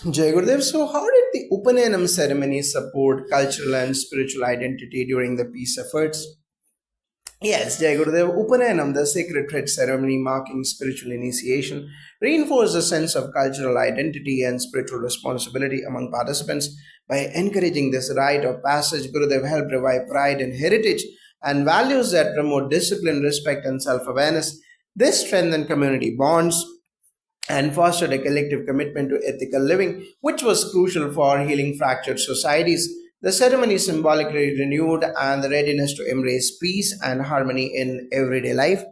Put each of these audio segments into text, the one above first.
Jai Gurudev, so how did the Upanayana ceremony support cultural and spiritual identity during the peace efforts? Yes, Jai Gurudev, Upanayanam, the sacred thread ceremony marking spiritual initiation, reinforced a sense of cultural identity and spiritual responsibility among participants. By encouraging this rite of passage, Gurudev helped revive pride in heritage and values that promote discipline, respect, and self awareness. This strengthened community bonds and fostered a collective commitment to ethical living, which was crucial for healing fractured societies. The ceremony symbolically renewed and the readiness to embrace peace and harmony in everyday life.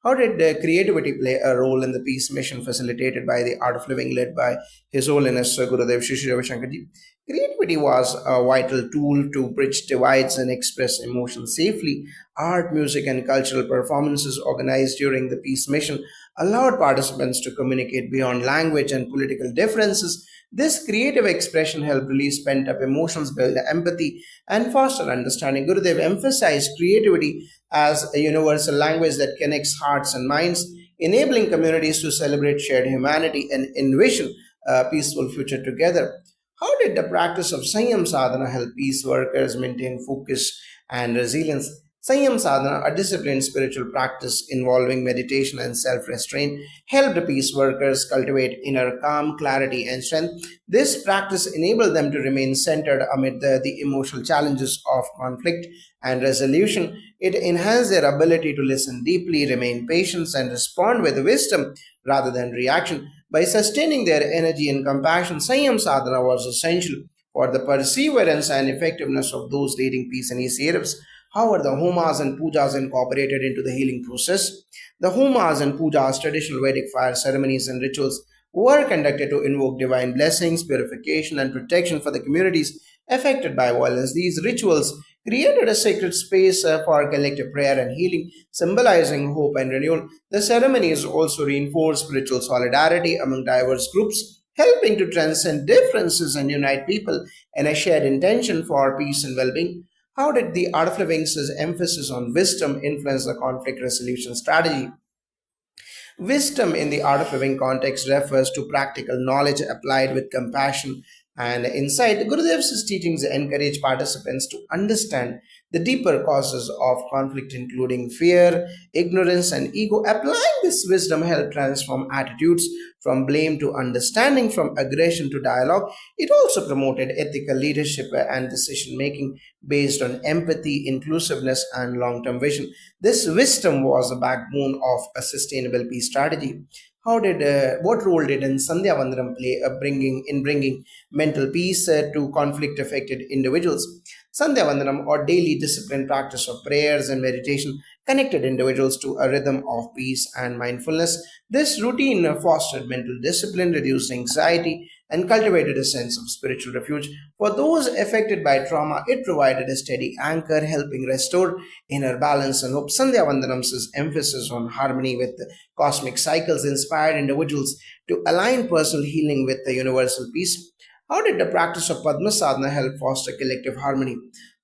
How did creativity play a role in the peace mission facilitated by the Art of Living led by His Holiness Gurudev Shri Shri Ravi Shankarji? Creativity was a vital tool to bridge divides and express emotions safely. Art, music, and cultural performances organized during the peace mission allowed participants to communicate beyond language and political differences. This creative expression helped release pent up emotions, build empathy, and foster understanding. Gurudev emphasized creativity as a universal language that connects hearts and minds, enabling communities to celebrate shared humanity and envision a peaceful future together. How did the practice of Sanyam Sadhana help peace workers maintain focus and resilience? Sanyam Sadhana, a disciplined spiritual practice involving meditation and self restraint, helped peace workers cultivate inner calm, clarity, and strength. This practice enabled them to remain centered amid the emotional challenges of conflict and resolution. It enhanced their ability to listen deeply, remain patient, and respond with wisdom rather than reaction. By sustaining their energy and compassion, Sanyam Sadhana was essential for the perseverance and effectiveness of those leading peace initiatives. How are the homas and pujas incorporated into the healing process? The homas and pujas, traditional Vedic fire ceremonies and rituals, were conducted to invoke divine blessings, purification, and protection for the communities affected by violence. These rituals created a sacred space for collective prayer and healing, symbolizing hope and renewal. The ceremonies also reinforce spiritual solidarity among diverse groups, helping to transcend differences and unite people in a shared intention for peace and well being. How did the Art of Living's emphasis on wisdom influence the conflict resolution strategy? Wisdom in the art of living context refers to practical knowledge applied with compassion and insight. Gurudev's teachings encourage participants to understand the deeper causes of conflict, including fear, ignorance, and ego. Applying this wisdom helped transform attitudes from blame to understanding, from aggression to dialogue. It also promoted ethical leadership and decision making based on empathy, inclusiveness, and long term vision. This wisdom was the backbone of a sustainable peace strategy. What role did Sandhya Vandanam play bringing mental peace to conflict affected individuals? Sandhya Vandanam, or daily disciplined practice of prayers and meditation, connected individuals to a rhythm of peace and mindfulness. This routine fostered mental discipline, reduced anxiety, and cultivated a sense of spiritual refuge. For those affected by trauma, it provided a steady anchor, helping restore inner balance and hope. Sandhya Vandanam's emphasis on harmony with the cosmic cycles inspired individuals to align personal healing with the universal peace. How did the practice of Padma Sadhana help foster collective harmony?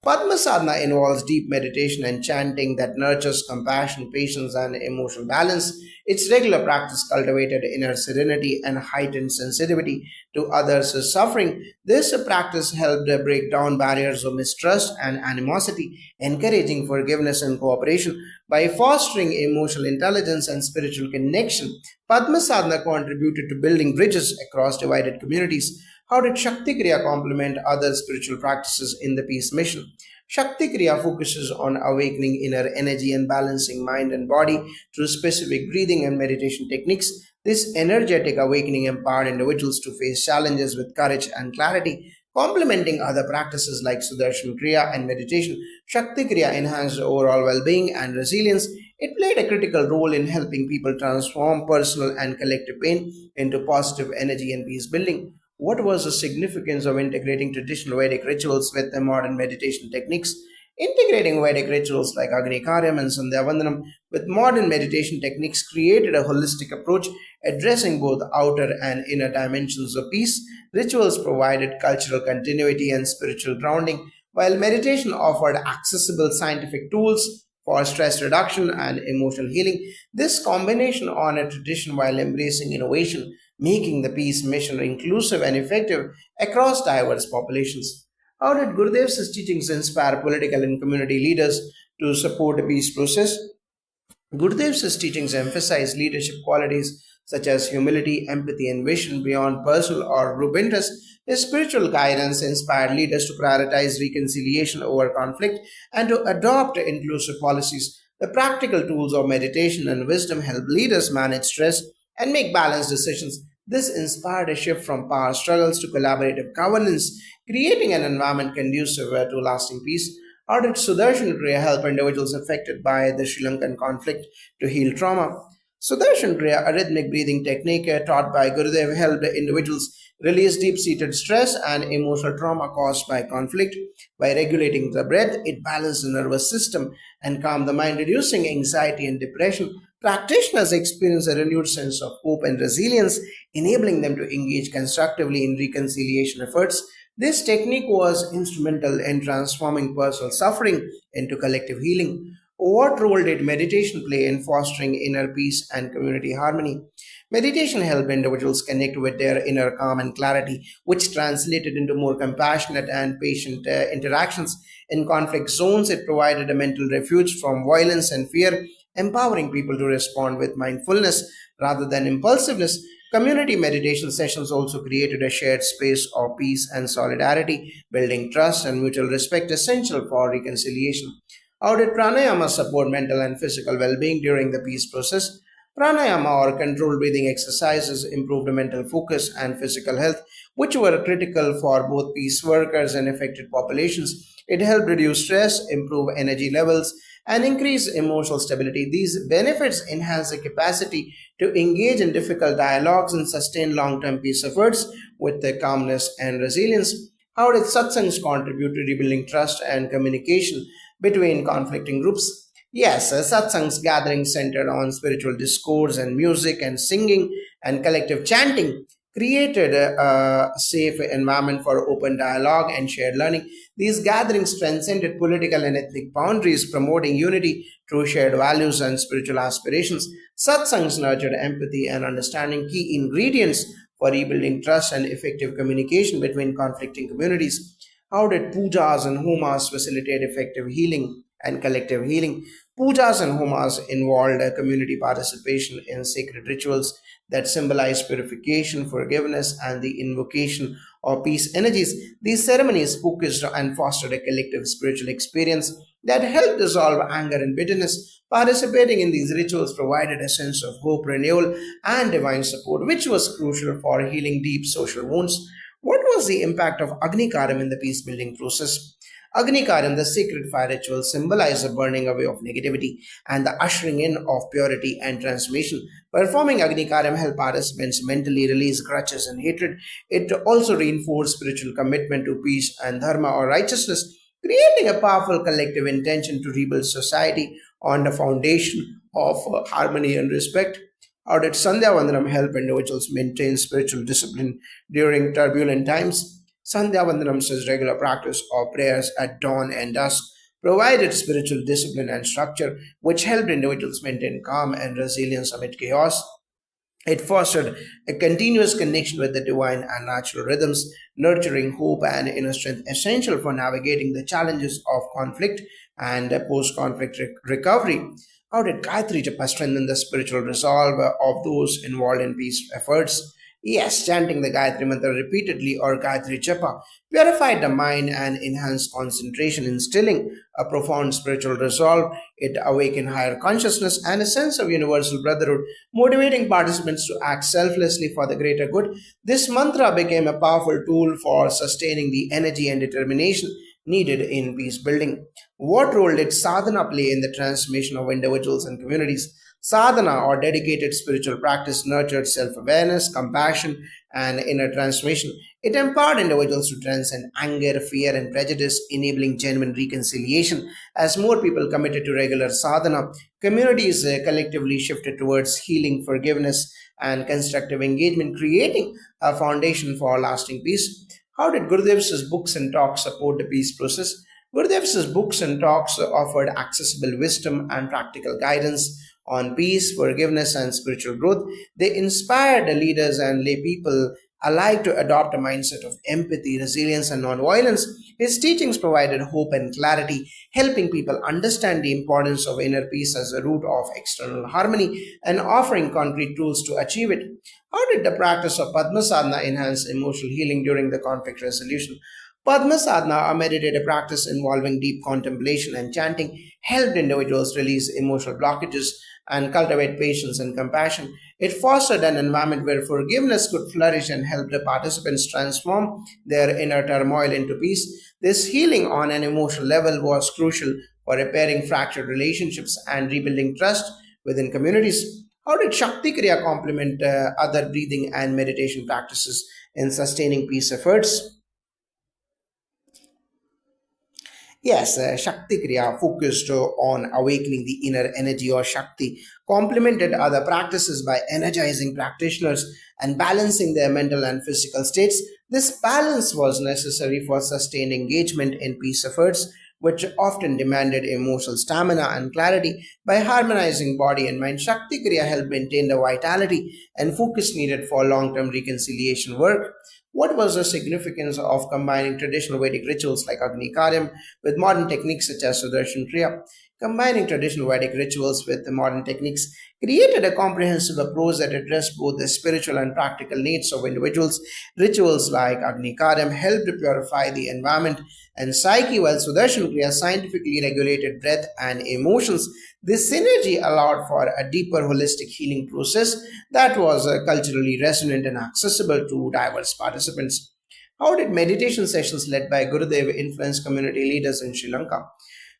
Padma Sadhana involves deep meditation and chanting that nurtures compassion, patience, and emotional balance. Its regular practice cultivated inner serenity and heightened sensitivity to others' suffering. This practice helped break down barriers of mistrust and animosity, encouraging forgiveness and cooperation. By fostering emotional intelligence and spiritual connection, Padma Sadhana contributed to building bridges across divided communities. How did Shakti Kriya complement other spiritual practices in the peace mission? Shakti Kriya focuses on awakening inner energy and balancing mind and body through specific breathing and meditation techniques. This energetic awakening empowered individuals to face challenges with courage and clarity. Complementing other practices like Sudarshan Kriya and meditation, Shakti Kriya enhanced overall well being and resilience. It played a critical role in helping people transform personal and collective pain into positive energy and peace building. What was the significance of integrating traditional Vedic rituals with the modern meditation techniques? Integrating Vedic rituals like Agni Karyam and Sandhya Vandanam with modern meditation techniques created a holistic approach addressing both outer and inner dimensions of peace. Rituals provided cultural continuity and spiritual grounding, while meditation offered accessible scientific tools for stress reduction and emotional healing. This combination honored tradition while embracing innovation, making the peace mission inclusive and effective across diverse populations. How did Gurudev's teachings inspire political and community leaders to support the peace process? Gurudev's teachings emphasize leadership qualities such as humility, empathy, and vision beyond personal or group interests. His spiritual guidance inspired leaders to prioritize reconciliation over conflict and to adopt inclusive policies. The practical tools of meditation and wisdom help leaders manage stress and make balanced decisions. This inspired a shift from power struggles to collaborative governance, creating an environment conducive to lasting peace. How did Sudarshan Kriya help individuals affected by the Sri Lankan conflict to heal trauma? Sudarshan Kriya, a rhythmic breathing technique taught by Gurudev, helped individuals release deep seated stress and emotional trauma caused by conflict. By regulating the breath, it balanced the nervous system and calmed the mind, reducing anxiety and depression. Practitioners experience a renewed sense of hope and resilience, enabling them to engage constructively in reconciliation efforts. This technique was instrumental in transforming personal suffering into collective healing. What role did meditation play in fostering inner peace and community harmony? Meditation helped individuals connect with their inner calm and clarity, which translated into more compassionate and patient interactions. In conflict zones, it provided a mental refuge from violence and fear, empowering people to respond with mindfulness rather than impulsiveness. Community meditation sessions also created a shared space of peace and solidarity, building trust and mutual respect essential for reconciliation. How did pranayama support mental and physical well being during the peace process? Pranayama or controlled breathing exercises improved mental focus and physical health, which were critical for both peace workers and affected populations. It helped reduce stress, improve energy levels, and increase emotional stability. These benefits enhance the capacity to engage in difficult dialogues and sustain long term peace efforts with the calmness and resilience. How did satsangs contribute to rebuilding trust and communication between conflicting groups? Yes, satsangs gatherings centered on spiritual discourse and music and singing and collective chanting created a safe environment for open dialogue and shared learning. These gatherings transcended political and ethnic boundaries, promoting unity through shared values and spiritual aspirations. Satsangs nurtured empathy and understanding, key ingredients for rebuilding trust and effective communication between conflicting communities. How did pujas and homas facilitate effective healing and collective healing? Pujas and homas involved community participation in sacred rituals that symbolize purification, forgiveness, and the invocation of peace energies. These ceremonies focused and fostered a collective spiritual experience that helped dissolve anger and bitterness. Participating in these rituals provided a sense of hope, renewal, and divine support, which was crucial for healing deep social wounds. What was the impact of Agni Karam in the peace building process? Agni Karam, the sacred fire ritual, symbolized the burning away of negativity and the ushering in of purity and transformation. Performing Agni Karam helped participants mentally release grudges and hatred. It also reinforced spiritual commitment to peace and dharma or righteousness, creating a powerful collective intention to rebuild society on the foundation of harmony and respect. How did Sandhya Vandanam help individuals maintain spiritual discipline during turbulent times? Sandhya Vandanam says regular practice of prayers at dawn and dusk provided spiritual discipline and structure, which helped individuals maintain calm and resilience amid chaos. It fostered a continuous connection with the divine and natural rhythms, nurturing hope and inner strength essential for navigating the challenges of conflict and post conflict recovery. How did Gayatri Japa strengthen the spiritual resolve of those involved in peace efforts? Yes, chanting the Gayatri Mantra repeatedly or Gayatri Japa purified the mind and enhanced concentration, instilling a profound spiritual resolve. It awakened higher consciousness and a sense of universal brotherhood, motivating participants to act selflessly for the greater good. This mantra became a powerful tool for sustaining the energy and determination needed in peace building. What role did sadhana play in the transformation of individuals and communities? Sadhana, or dedicated spiritual practice, nurtured self awareness, compassion, and inner transformation. It empowered individuals to transcend anger, fear, and prejudice, enabling genuine reconciliation. As more people committed to regular sadhana, communities collectively shifted towards healing, forgiveness, and constructive engagement, creating a foundation for lasting peace. How did Gurudev's books and talks support the peace process? Gurudev's books and talks offered accessible wisdom and practical guidance on peace, forgiveness, and spiritual growth. They inspired the leaders and lay people alike to adopt a mindset of empathy, resilience, and nonviolence. His teachings provided hope and clarity, helping people understand the importance of inner peace as a root of external harmony and offering concrete tools to achieve it. How did the practice of Padma Sadhana enhance emotional healing during the conflict resolution? Padma Sadhana, a meditative practice involving deep contemplation and chanting, helped individuals release emotional blockages and cultivate patience and compassion. It fostered an environment where forgiveness could flourish and helped the participants transform their inner turmoil into peace. This healing on an emotional level was crucial for repairing fractured relationships and rebuilding trust within communities. How did Shakti Kriya complement other breathing and meditation practices in sustaining peace efforts? Yes, Shakti Kriya focused on awakening the inner energy or Shakti, complemented other practices by energizing practitioners and balancing their mental and physical states. This balance was necessary for sustained engagement in peace efforts, which often demanded emotional stamina and clarity. By harmonizing body and mind, Shakti Kriya helped maintain the vitality and focus needed for long term reconciliation work. What was the significance of combining traditional Vedic rituals like Agni Karyam with modern techniques such as Sudarshan Kriya? Combining traditional Vedic rituals with the modern techniques created a comprehensive approach that addressed both the spiritual and practical needs of individuals. Rituals like Agni Karyam helped to purify the environment and psyche, while Sudarshan Kriya scientifically regulated breath and emotions. This synergy allowed for a deeper holistic healing process that was culturally resonant and accessible to diverse participants. How did meditation sessions led by Gurudev influence community leaders in Sri Lanka?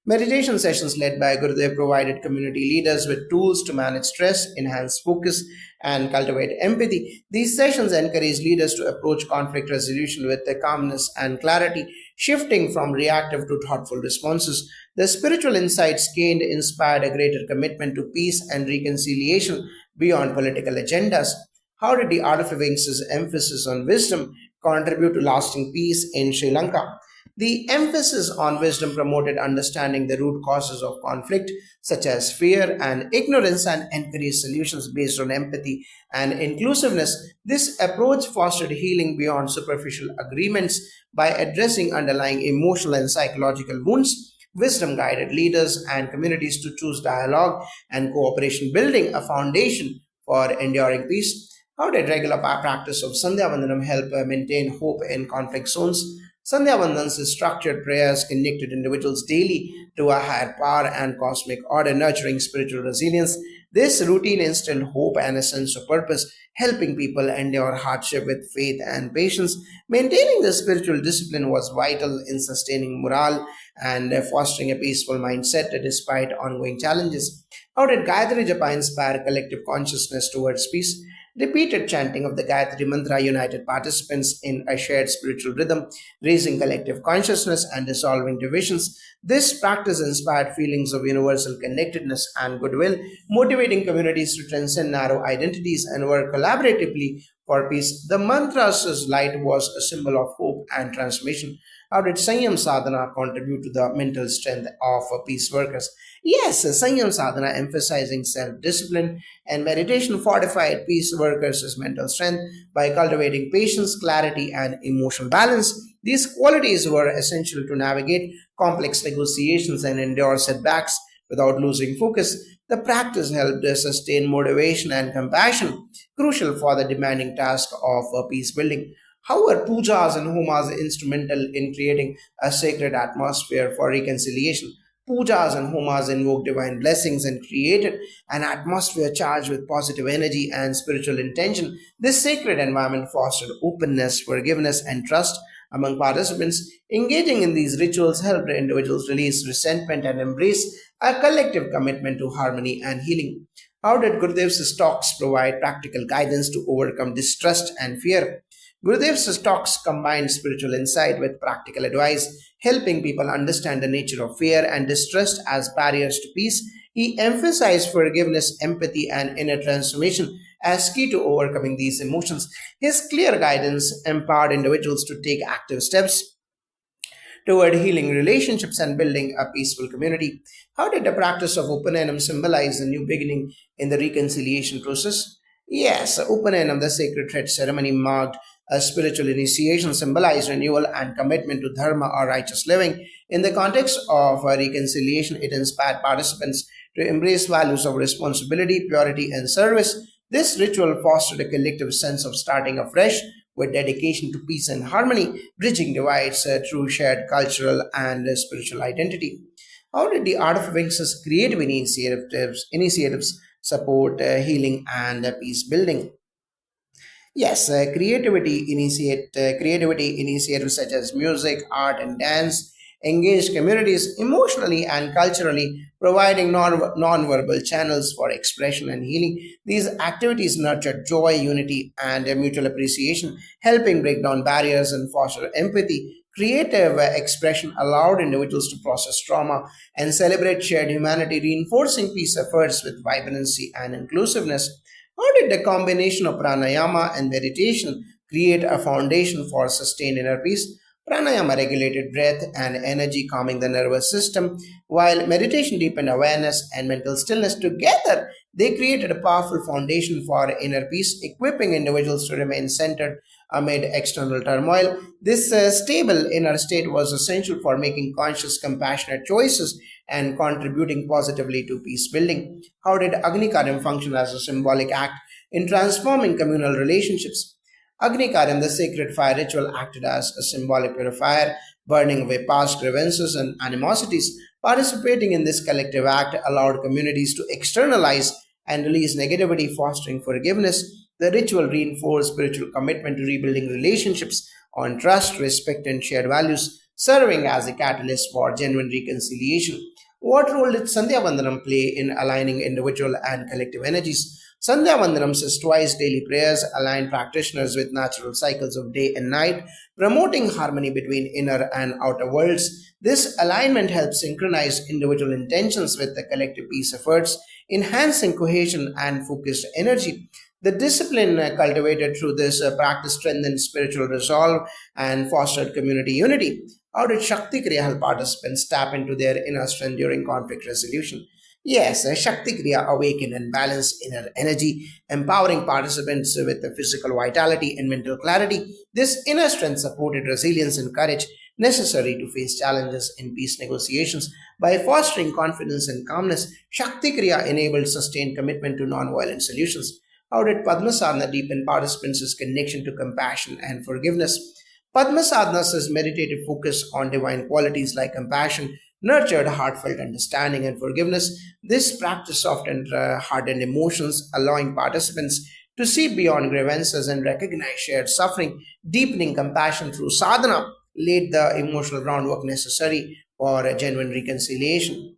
Meditation sessions led by Gurudev provided community leaders with tools to manage stress, enhance focus, and cultivate empathy. These sessions encourage leaders to approach conflict resolution with the calmness and clarity, shifting from reactive to thoughtful responses. The spiritual insights gained inspired a greater commitment to peace and reconciliation beyond political agendas. How did the Art of Living's emphasis on wisdom contribute to lasting peace in Sri Lanka? The emphasis on wisdom promoted understanding the root causes of conflict, such as fear and ignorance, and encouraged solutions based on empathy and inclusiveness. This approach fostered healing beyond superficial agreements by addressing underlying emotional and psychological wounds. Wisdom guided leaders and communities to choose dialogue and cooperation, building a foundation for enduring peace. How did regular practice of Sandhya Vandanam help maintain hope in conflict zones? Sandhya Vandan's structured prayers connected individuals daily to a higher power and cosmic order, nurturing spiritual resilience. This routine instilled hope and a sense of purpose, helping people endure hardship with faith and patience. Maintaining the spiritual discipline was vital in sustaining morale and fostering a peaceful mindset despite ongoing challenges. How did Gayatri Japa inspire collective consciousness towards peace? Repeated chanting of the Gayatri Mantra united participants in a shared spiritual rhythm, raising collective consciousness and dissolving divisions. This practice inspired feelings of universal connectedness and goodwill, motivating communities to transcend narrow identities and work collaboratively for peace. The mantra's light was a symbol of hope and transformation. How did Sanyam Sadhana contribute to the mental strength of peace workers? Yes, Sanyam Sadhana, emphasizing self discipline and meditation, fortified peace workers' mental strength by cultivating patience, clarity, and emotional balance. These qualities were essential to navigate complex negotiations and endure setbacks without losing focus. The practice helped sustain motivation and compassion, crucial for the demanding task of peace building. How were pujas and homas instrumental in creating a sacred atmosphere for reconciliation? Pujas and homas invoked divine blessings and created an atmosphere charged with positive energy and spiritual intention. This sacred environment fostered openness, forgiveness, and trust among participants. Engaging in these rituals helped individuals release resentment and embrace a collective commitment to harmony and healing. How did Gurudev's talks provide practical guidance to overcome distrust and fear? Gurudev's talks combined spiritual insight with practical advice, helping people understand the nature of fear and distrust as barriers to peace. He emphasized forgiveness, empathy, and inner transformation as key to overcoming these emotions. His clear guidance empowered individuals to take active steps toward healing relationships and building a peaceful community. How did the practice of Upanayam symbolize a new beginning in the reconciliation process? Yes, Upanayam, the sacred thread ceremony, marked a spiritual initiation, symbolized renewal and commitment to dharma or righteous living. In the context of reconciliation, it inspired participants to embrace values of responsibility, purity, and service. This ritual fostered a collective sense of starting afresh with dedication to peace and harmony, bridging divides through shared cultural and spiritual identity. How did the Art of Living's creative initiatives support healing and peace building? Yes, creativity initiatives such as music, art, and dance engage communities emotionally and culturally, providing non-verbal channels for expression and healing. These activities nurture joy, unity, and mutual appreciation, helping break down barriers and foster empathy. Creative expression allowed individuals to process trauma and celebrate shared humanity, reinforcing peace efforts with vibrancy and inclusiveness. How did the combination of pranayama and meditation create a foundation for sustained inner peace? Pranayama regulated breath and energy, calming the nervous system, while meditation deepened awareness and mental stillness. Together, they created a powerful foundation for inner peace, equipping individuals to remain centered amid external turmoil. This stable inner state was essential for making conscious, compassionate choices and contributing positively to peace building. How did Agni Karyam function as a symbolic act in transforming communal relationships? Agni Karyam, the sacred fire ritual, acted as a symbolic purifier, burning away past grievances and animosities. Participating in this collective act allowed communities to externalize and release negativity, fostering forgiveness. The ritual reinforced spiritual commitment to rebuilding relationships on trust, respect, and shared values, serving as a catalyst for genuine reconciliation. What role did Sandhya Vandanam play in aligning individual and collective energies? Sandhya Vandanam says twice daily prayers align practitioners with natural cycles of day and night, promoting harmony between inner and outer worlds. This alignment helps synchronize individual intentions with the collective peace efforts, enhancing cohesion and focused energy. The discipline cultivated through this practice strengthened spiritual resolve and fostered community unity. How did Shakti Kriya help participants tap into their inner strength during conflict resolution? Yes, Shakti Kriya awakened and balanced inner energy, empowering participants with the physical vitality and mental clarity. This inner strength supported resilience and courage necessary to face challenges in peace negotiations. By fostering confidence and calmness, Shakti Kriya enabled sustained commitment to non-violent solutions. How did Padma Sadhana deepen participants' connection to compassion and forgiveness? Padma Sadhana's meditative focus on divine qualities like compassion nurtured heartfelt understanding and forgiveness. This practice softened hardened emotions, allowing participants to see beyond grievances and recognize shared suffering. Deepening compassion through sadhana laid the emotional groundwork necessary for a genuine reconciliation.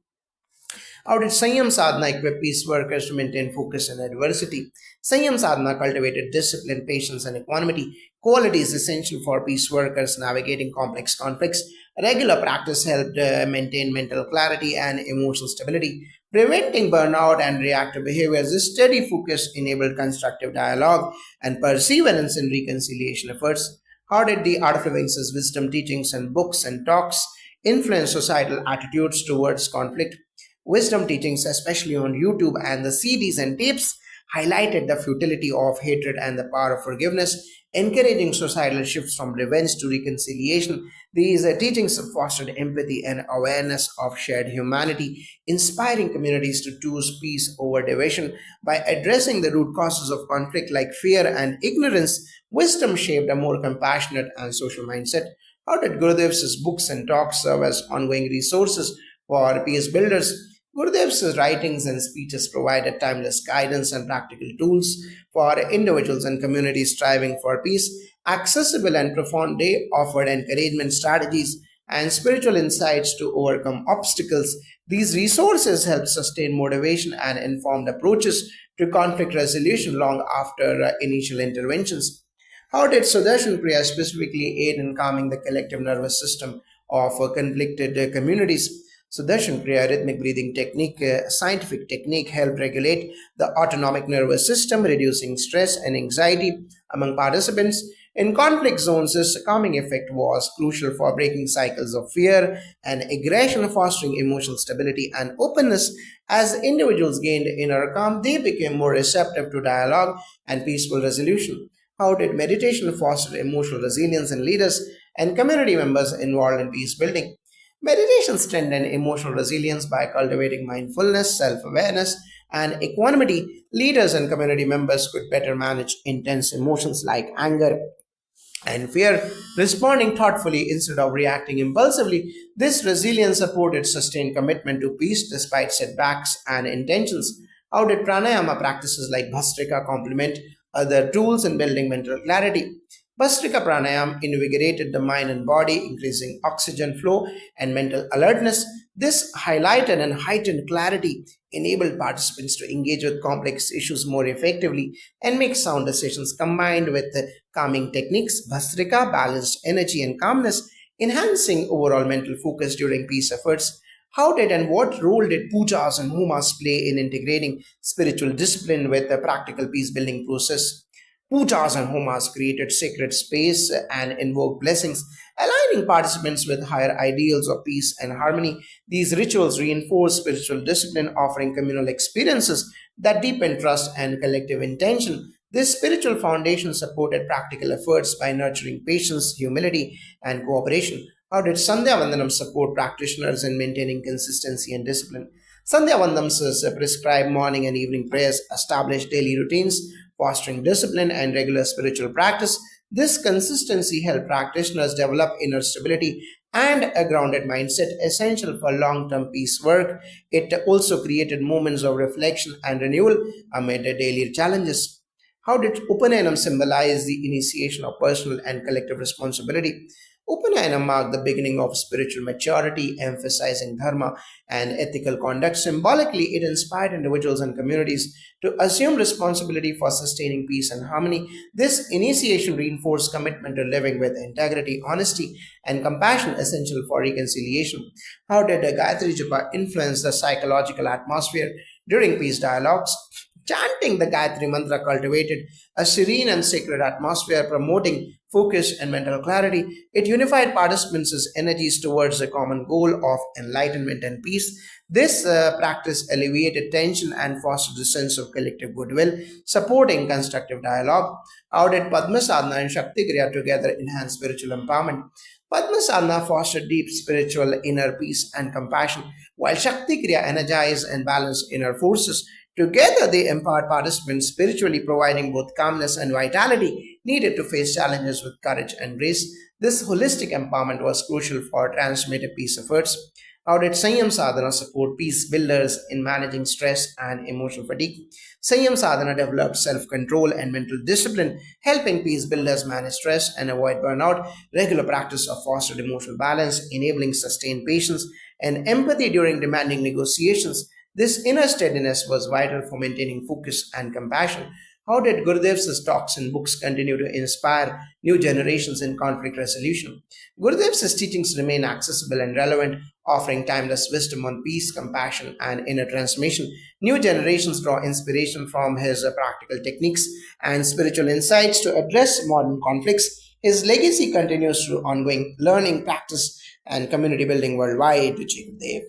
How did Sanyam Sadhana equip peace workers to maintain focus in adversity? Sanyam Sadhana cultivated discipline, patience, and equanimity, qualities essential for peace workers navigating complex conflicts. Regular practice helped maintain mental clarity and emotional stability, preventing burnout and reactive behaviors. This steady focus enabled constructive dialogue and perseverance in reconciliation efforts. How did the Art of Living's wisdom teachings and books and talks influence societal attitudes towards conflict? Wisdom teachings, especially on YouTube and the CDs and tapes, highlighted the futility of hatred and the power of forgiveness, encouraging societal shifts from revenge to reconciliation. These teachings fostered empathy and awareness of shared humanity, inspiring communities to choose peace over division. By addressing the root causes of conflict like fear and ignorance, wisdom shaped a more compassionate and social mindset. How did Gurudev's books and talks serve as ongoing resources for peace builders? Gurudev's writings and speeches provided timeless guidance and practical tools for individuals and communities striving for peace. Accessible and profound, they offered encouragement strategies and spiritual insights to overcome obstacles. These resources help sustain motivation and informed approaches to conflict resolution long after initial interventions. How did Sudarshan Kriya specifically aid in calming the collective nervous system of conflicted communities? Sudarshan Kriya, rhythmic breathing technique, scientific technique, helped regulate the autonomic nervous system, reducing stress and anxiety. among participants. In conflict zones, this calming effect was crucial for breaking cycles of fear and aggression, fostering emotional stability and openness. As individuals gained inner calm, they became more receptive to dialogue and peaceful resolution. How did meditation foster emotional resilience in leaders and community members involved in peace building? Meditation strengthened emotional resilience by cultivating mindfulness, self awareness, and equanimity. Leaders and community members could better manage intense emotions like anger and fear, responding thoughtfully instead of reacting impulsively. This resilience supported sustained commitment to peace despite setbacks and intentions. How did pranayama practices like Bhastrika complement other tools in building mental clarity? Bhastrika pranayam invigorated the mind and body, increasing oxygen flow and mental alertness. This highlighted and heightened clarity enabled participants to engage with complex issues more effectively and make sound decisions. Combined with calming techniques, Bhastrika balanced energy and calmness, enhancing overall mental focus during peace efforts. How did and what role did pujas and homas play in integrating spiritual discipline with the practical peace building process? Pujas and homas created sacred space and invoked blessings, aligning participants with higher ideals of peace and harmony. These rituals reinforce spiritual discipline, offering communal experiences that deepen trust and collective intention. This spiritual foundation supported practical efforts by nurturing patience, humility, and cooperation. How did Sandhya Vandanam support practitioners in maintaining consistency and discipline? Sandhya Vandams prescribe morning and evening prayers, establish daily routines, fostering discipline and regular spiritual practice. This consistency helped practitioners develop inner stability and a grounded mindset essential for long term peace work. It also created moments of reflection and renewal amid the daily challenges. How did Upanayana symbolize the initiation of personal and collective responsibility? Upanayana marked the beginning of spiritual maturity, emphasizing dharma and ethical conduct. Symbolically, it inspired individuals and communities to assume responsibility for sustaining peace and harmony. This initiation reinforced commitment to living with integrity, honesty, and compassion essential for reconciliation. How did the Gayatri Japa influence the psychological atmosphere during peace dialogues? Chanting the Gayatri Mantra cultivated a serene and sacred atmosphere, promoting focus and mental clarity. It unified participants' energies towards the common goal of enlightenment and peace. This practice alleviated tension and fostered a sense of collective goodwill, supporting constructive dialogue. How did Padma Sadhana and Shakti Kriya together enhance spiritual empowerment? Padma Sadhana fostered deep spiritual inner peace and compassion, while Shakti Kriya energized and balanced inner forces. Together, they empowered participants spiritually, providing both calmness and vitality needed to face challenges with courage and grace. This holistic empowerment was crucial for transformative peace efforts. How did Sanyam Sadhana support peace builders in managing stress and emotional fatigue? Sanyam Sadhana developed self control and mental discipline, helping peace builders manage stress and avoid burnout. Regular practice of fostered emotional balance, enabling sustained patience and empathy during demanding negotiations. This inner steadiness was vital for maintaining focus and compassion. How did Gurudev's talks and books continue to inspire new generations in conflict resolution? Gurudev's teachings remain accessible and relevant, offering timeless wisdom on peace, compassion, and inner transformation. New generations draw inspiration from his practical techniques and spiritual insights to address modern conflicts. His legacy continues through ongoing learning, practice, and community building worldwide. Vijay Gurudev.